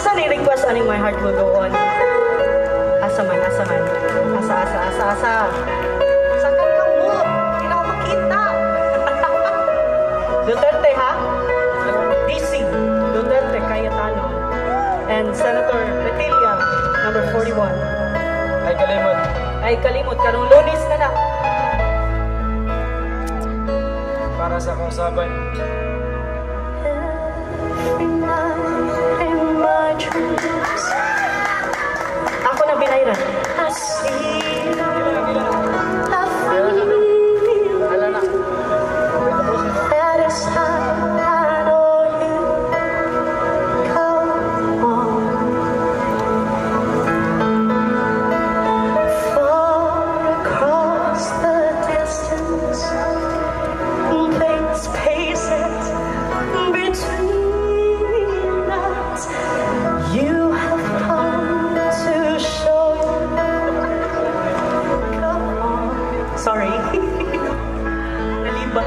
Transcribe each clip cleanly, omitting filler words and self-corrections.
Asa ni request aning my heart will go on? Asa man, asa man. Asa. Sakan ka mo. Hindi na ako makita. Duterte, ha? DC, Duterte, Cayetano. And Senator Petilla, number 41. Ay kalimot. Karong Lunes na na. Para sa kausaban. Ako na binayran. Sorry. Naliba.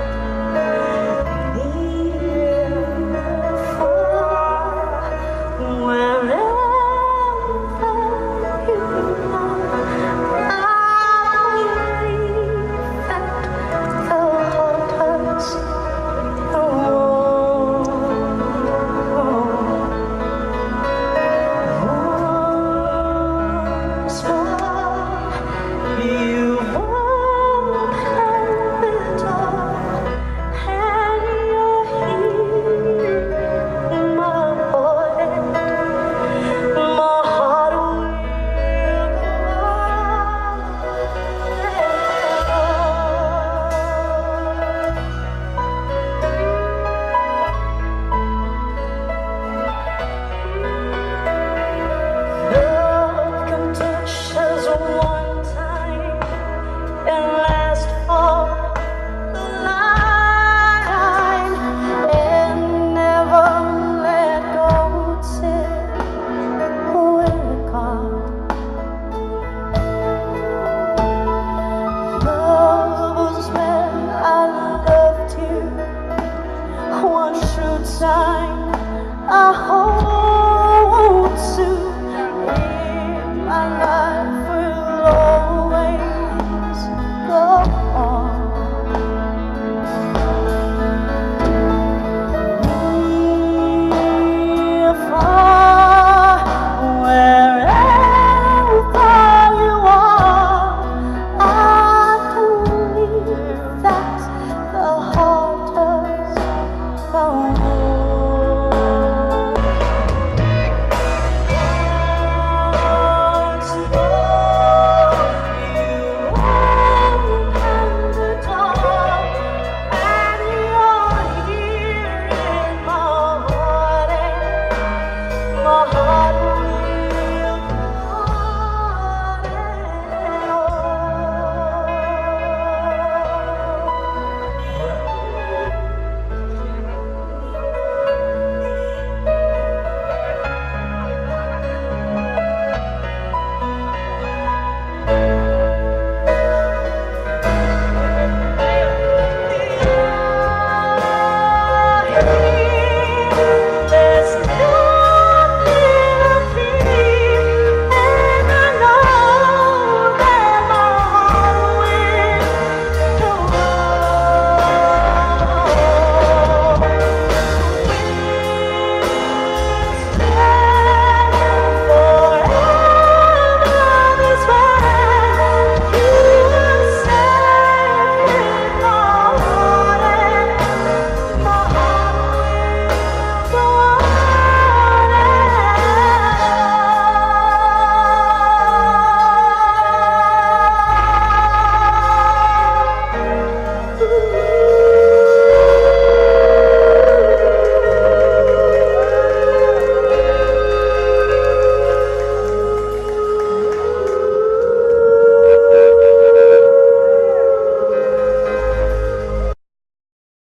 Time I hold to